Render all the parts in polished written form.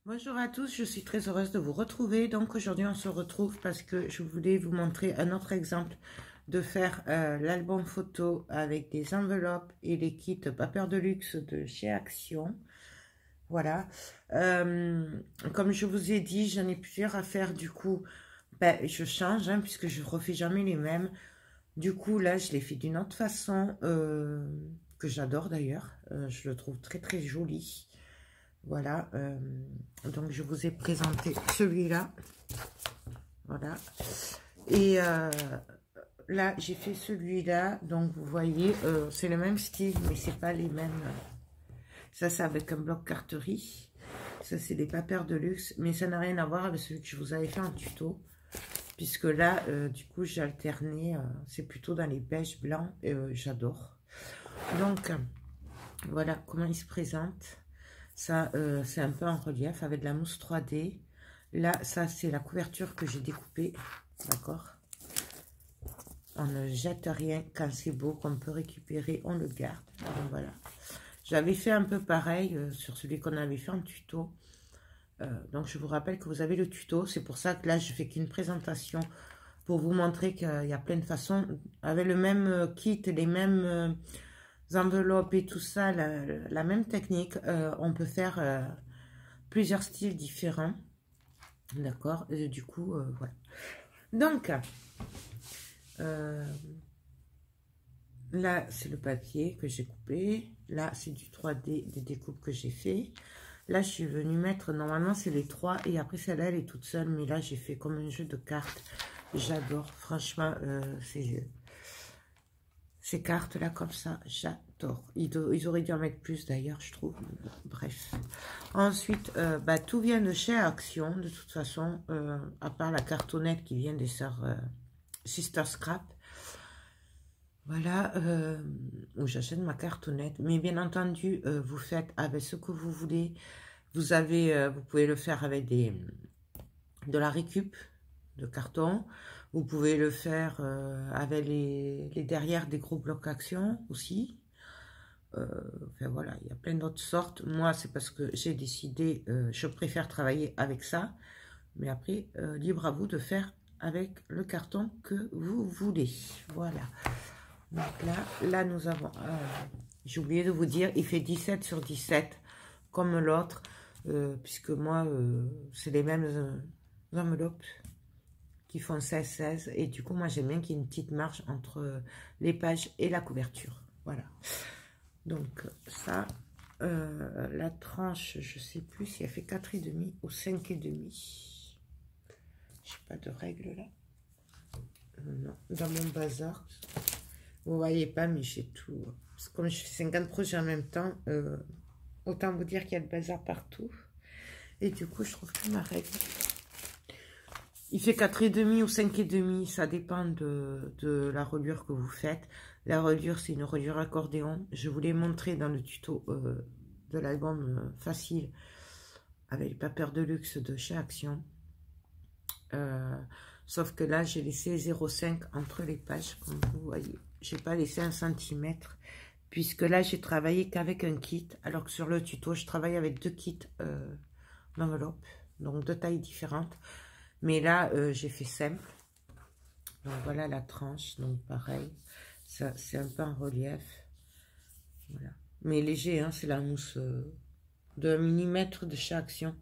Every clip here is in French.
Bonjour à tous, je suis très heureuse de vous retrouver. Donc aujourd'hui on se retrouve parce que je voulais vous montrer un autre exemple de faire l'album photo avec des enveloppes et les kits Pas Peur de Luxe de chez Action. Voilà, comme je vous ai dit, j'en ai plusieurs à faire. Du coup, je change hein, puisque je ne refais jamais les mêmes. Du coup là je l'ai fait d'une autre façon que j'adore d'ailleurs. Je le trouve très très joli. Voilà, donc je vous ai présenté celui-là, voilà, et là j'ai fait celui-là, donc vous voyez, c'est le même style, mais c'est pas les mêmes, ça c'est avec un bloc carterie, ça c'est des Pas Peur de Luxe, mais ça n'a rien à voir avec celui que je vous avais fait en tuto, puisque là, du coup j'ai alterné, c'est plutôt dans les beiges blancs, j'adore, donc voilà comment il se présente. Ça, c'est un peu en relief avec de la mousse 3D. Là, ça, c'est la couverture que j'ai découpée. D'accord? On ne jette rien quand c'est beau, qu'on peut récupérer, on le garde. Donc, voilà. J'avais fait un peu pareil sur celui qu'on avait fait en tuto. Donc, je vous rappelle que vous avez le tuto. C'est pour ça que là, je fais qu'une présentation pour vous montrer qu'il y a plein de façons. Avec le même kit, les mêmes... enveloppes et tout ça, la même technique, on peut faire plusieurs styles différents, d'accord, du coup, voilà. Donc, là, c'est le papier que j'ai coupé, là, c'est du 3D, des découpes que j'ai fait, là, je suis venue mettre, normalement, c'est les 3, et après, celle-là, elle est toute seule, mais là, j'ai fait comme un jeu de cartes, j'adore, franchement, ces cartes là comme ça, j'adore. Ils auraient dû en mettre plus d'ailleurs, je trouve. Bref. Ensuite, tout vient de chez Action, de toute façon, à part la cartonnette qui vient des sœurs Sister Scrap. Voilà, où j'achète ma cartonnette. Mais bien entendu, vous faites avec ce que vous voulez. Vous avez, vous pouvez le faire avec de la récup de carton. Vous pouvez le faire avec les derrière des gros blocs Action aussi. Enfin voilà, il y a plein d'autres sortes. Moi, c'est parce que j'ai décidé, je préfère travailler avec ça. Mais après, libre à vous de faire avec le carton que vous voulez. Voilà. Donc là nous avons... j'ai oublié de vous dire, il fait 17 sur 17 comme l'autre. Puisque moi, c'est les mêmes enveloppes qui font 16-16 et du coup moi j'aime bien qu'il y ait une petite marge entre les pages et la couverture, voilà. Donc ça, la tranche, je sais plus si elle fait 4,5 ou 5,5, j'ai pas de règle là, non, dans mon bazar, vous voyez pas mais j'ai tout, parce que comme je fais 50 projets en même temps, autant vous dire qu'il y a le bazar partout, et du coup je trouve plus ma règle. Il fait 4,5 ou 5,5, ça dépend de la reliure que vous faites. La reliure, c'est une reliure accordéon. Je vous l'ai montré dans le tuto de l'album facile avec Pas Peur de Luxe de chez Action. Sauf que là, j'ai laissé 0,5 entre les pages, comme vous voyez. Je n'ai pas laissé 1 cm, puisque là, j'ai travaillé qu'avec un kit, alors que sur le tuto, je travaille avec 2 kits d'enveloppe, donc 2 tailles différentes. Mais là, j'ai fait simple. Donc, voilà la tranche. Donc, pareil. Ça, c'est un peu en relief. Voilà. Mais léger, hein, c'est la mousse de 1 mm de chez Action.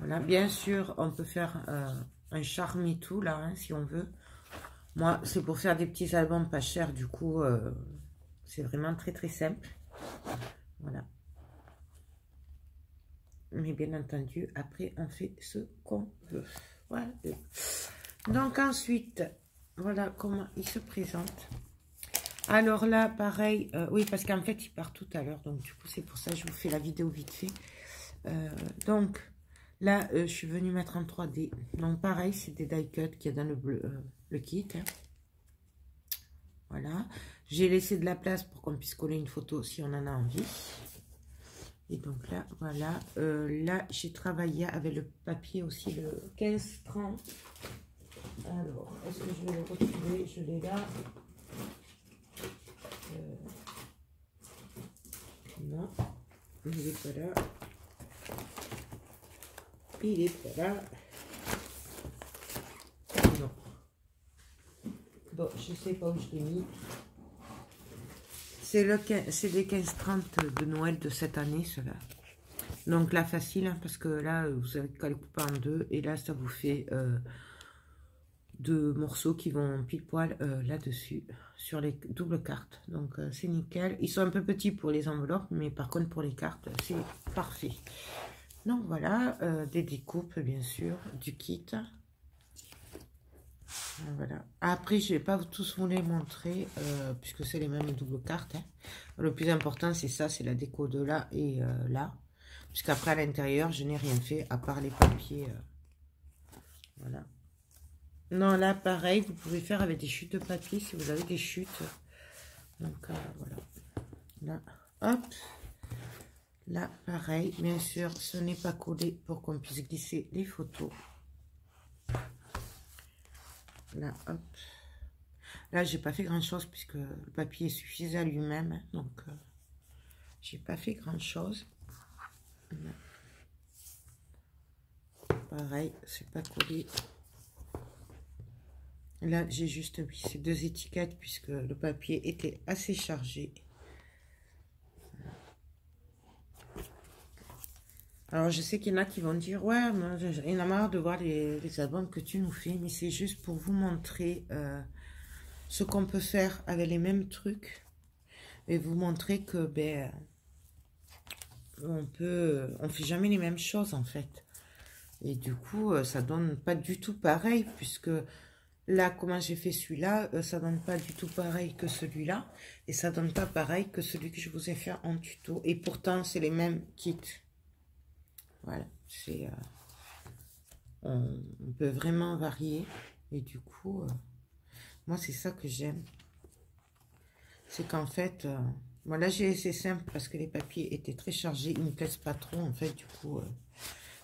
Voilà. Bien sûr, on peut faire un charme et tout, là, hein, si on veut. Moi, c'est pour faire des petits albums pas chers. Du coup, c'est vraiment très, très simple. Voilà. Mais bien entendu, après, on fait ce qu'on veut. Voilà. Donc ensuite, voilà comment il se présente. Alors là, pareil, oui, parce qu'en fait, il part tout à l'heure, donc du coup, c'est pour ça que je vous fais la vidéo vite fait. Donc, là, je suis venue mettre en 3D. Donc, pareil, c'est des die cuts qu'il y a dans le, bleu, le kit. Hein. Voilà. J'ai laissé de la place pour qu'on puisse coller une photo si on en a envie. Et donc là, voilà. Là, j'ai travaillé avec le papier aussi, le 15-30. Alors, est-ce que je vais le retrouver? Je l'ai là. Non, il n'est pas là. Il n'est pas là. Non. Bon, je ne sais pas où je l'ai mis. C'est les 15-30 de Noël de cette année, cela. Donc là, facile, hein, parce que là, vous avez qu'à le couper en deux. Et là, ça vous fait deux morceaux qui vont pile poil là-dessus, sur les doubles cartes. Donc, c'est nickel. Ils sont un peu petits pour les enveloppes, mais par contre, pour les cartes, c'est parfait. Donc, voilà, des découpes, bien sûr, du kit. Voilà. Après, je ne vais pas tous vous les montrer, puisque c'est les mêmes doubles cartes. Hein. Le plus important, c'est ça, c'est la déco de là et là. Puisqu'après, à l'intérieur, je n'ai rien fait, à part les papiers. Voilà. Non, là, pareil, vous pouvez faire avec des chutes de papier, si vous avez des chutes. Donc, voilà. Là, hop. Là, pareil, bien sûr, ce n'est pas collé pour qu'on puisse glisser les photos. Là, hop. Là, j'ai pas fait grand chose puisque le papier suffisait à lui-même. Hein, donc, j'ai pas fait grand chose. Là. Pareil, c'est pas collé. Là, j'ai juste mis ces deux étiquettes puisque le papier était assez chargé. Alors, je sais qu'il y en a qui vont dire, ouais, moi, il y en a marre de voir les albums que tu nous fais, mais c'est juste pour vous montrer ce qu'on peut faire avec les mêmes trucs et vous montrer que, ben, on fait jamais les mêmes choses, en fait. Et du coup, ça donne pas du tout pareil, puisque là, comment j'ai fait celui-là, ça donne pas du tout pareil que celui-là, et ça donne pas pareil que celui que je vous ai fait en tuto. Et pourtant, c'est les mêmes kits. Voilà, c'est on peut vraiment varier et du coup moi c'est ça que j'aime, c'est qu'en fait voilà, j'ai laissé simple parce que les papiers étaient très chargés, ils me plaisent pas trop en fait, du coup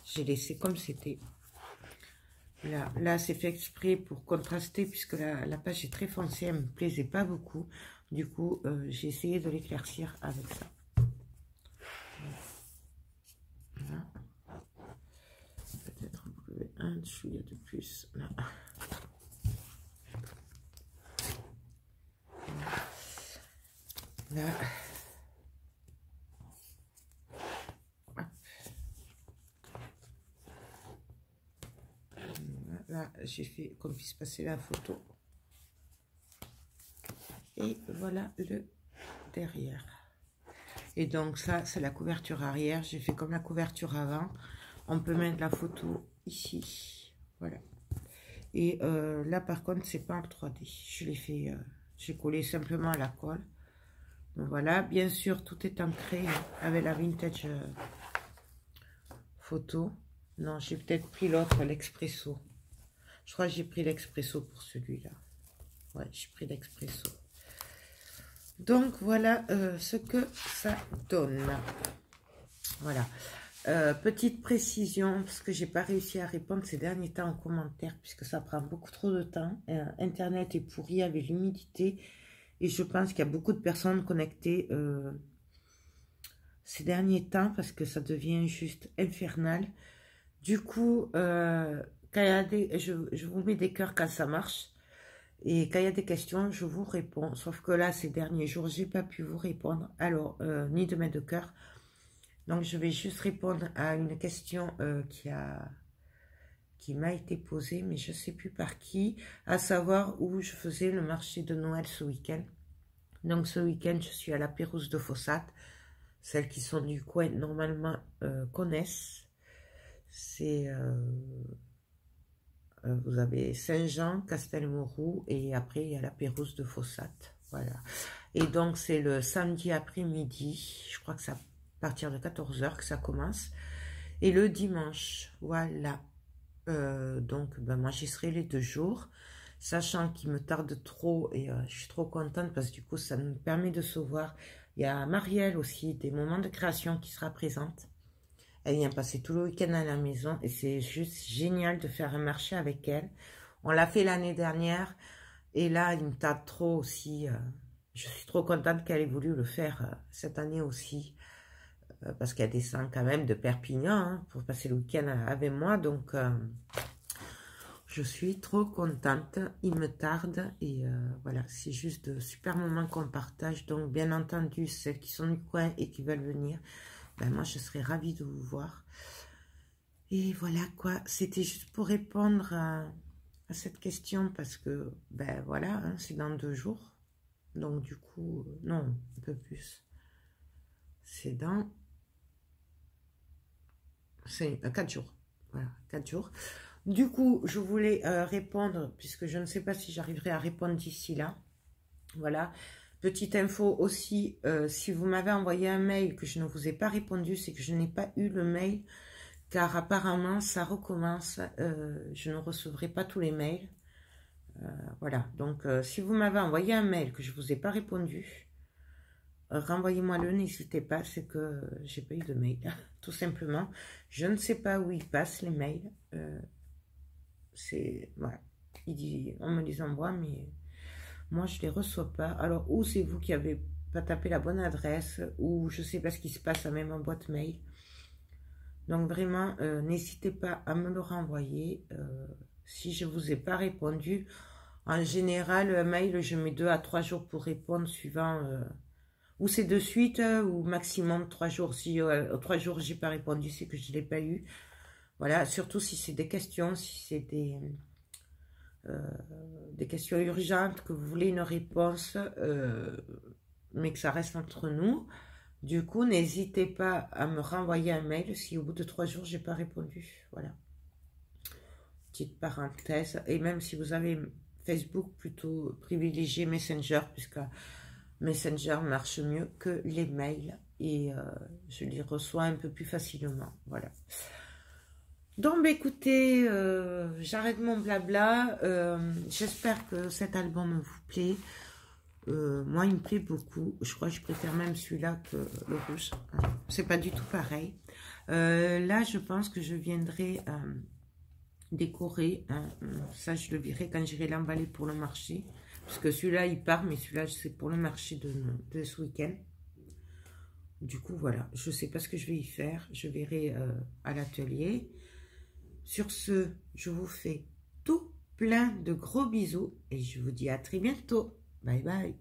j'ai laissé comme c'était. Là c'est fait exprès pour contraster puisque la page est très foncée, elle me plaisait pas beaucoup, du coup j'ai essayé de l'éclaircir avec ça. Voilà. Peut-être un chouïa de plus là. Là, là j'ai fait qu'on puisse passer la photo. Et voilà le derrière. Et donc ça, c'est la couverture arrière. J'ai fait comme la couverture avant. On peut mettre la photo ici. Voilà. Et là, par contre, c'est pas en 3D. Je l'ai fait, j'ai collé simplement à la colle. Donc voilà, bien sûr, tout est ancré avec la vintage photo. Non, j'ai peut-être pris l'autre, l'Expresso. Je crois que j'ai pris l'Expresso pour celui-là. Ouais, j'ai pris l'Expresso. Donc, voilà ce que ça donne. Voilà. Petite précision, parce que j'ai pas réussi à répondre ces derniers temps en commentaire, puisque ça prend beaucoup trop de temps. Internet est pourri avec l'humidité. Et je pense qu'il y a beaucoup de personnes connectées ces derniers temps, parce que ça devient juste infernal. Du coup, quand il y a je vous mets des cœurs quand ça marche. Et quand il y a des questions, je vous réponds. Sauf que là, ces derniers jours, j'ai pas pu vous répondre. Alors, ni de mettre de cœur. Donc, je vais juste répondre à une question qui m'a été posée, mais je ne sais plus par qui, à savoir où je faisais le marché de Noël ce week-end. Donc, ce week-end, je suis à la Pérouse de Fossat. Celles qui sont du coin, normalement, connaissent. C'est... vous avez Saint-Jean, Castelmourou et après il y a la Pérouse de Fossat. Voilà. Et donc, c'est le samedi après-midi. Je crois que c'est à partir de 14 h que ça commence. Et le dimanche, voilà. Donc, ben, moi, j'y serai les 2 jours. Sachant qu'il me tarde trop et je suis trop contente parce que du coup, ça me permet de se voir. Il y a Marielle aussi, des moments de création qui sera présente. Elle vient passer tout le week-end à la maison et c'est juste génial de faire un marché avec elle. On l'a fait l'année dernière et là, il me tarde trop aussi. Je suis trop contente qu'elle ait voulu le faire cette année aussi parce qu'elle descend quand même de Perpignan hein, pour passer le week-end avec moi. Donc, je suis trop contente. Il me tarde et voilà, c'est juste de super moments qu'on partage. Donc, bien entendu, celles qui sont du coin et qui veulent venir, ben moi, je serais ravie de vous voir. Et voilà quoi, c'était juste pour répondre à cette question parce que, ben voilà, hein, c'est dans 2 jours. Donc du coup, non, un peu plus. C'est dans 4 jours. Voilà, 4 jours. Du coup, je voulais répondre, puisque je ne sais pas si j'arriverai à répondre d'ici là. Voilà. Petite info aussi, si vous m'avez envoyé un mail que je ne vous ai pas répondu, c'est que je n'ai pas eu le mail, car apparemment ça recommence, je ne recevrai pas tous les mails. Voilà, donc si vous m'avez envoyé un mail que je ne vous ai pas répondu, renvoyez-moi-le, n'hésitez pas, c'est que j'ai pas eu de mail, tout simplement. Je ne sais pas où ils passent les mails, voilà, on me les envoie, mais moi je les reçois pas. Alors, ou c'est vous qui avez pas tapé la bonne adresse, ou je sais pas ce qui se passe à même en boîte mail. Donc vraiment, n'hésitez pas à me le renvoyer si je ne vous ai pas répondu. En général, un mail, je mets 2 à 3 jours pour répondre, suivant ou c'est de suite ou maximum 3 jours. Si 3 jours, j'ai pas répondu, c'est que je ne l'ai pas eu. Voilà, surtout si c'est des questions, si c'est des questions urgentes, que vous voulez une réponse, mais que ça reste entre nous. Du coup, n'hésitez pas à me renvoyer un mail si au bout de 3 jours, j'ai pas répondu. Voilà. Petite parenthèse. Et même si vous avez Facebook, plutôt privilégiez Messenger, puisque Messenger marche mieux que les mails. Et je les reçois un peu plus facilement. Voilà. Donc, bah, écoutez, j'arrête mon blabla. J'espère que cet album vous plaît. Moi, il me plaît beaucoup. Je crois que je préfère même celui-là que le rouge. C'est pas du tout pareil. Là, je pense que je viendrai décorer. Ça, je le verrai quand j'irai l'emballer pour le marché. Parce que celui-là, il part, mais celui-là, c'est pour le marché de ce week-end. Du coup, voilà. Je sais pas ce que je vais y faire. Je verrai à l'atelier. Sur ce, je vous fais tout plein de gros bisous. Et je vous dis à très bientôt. Bye bye.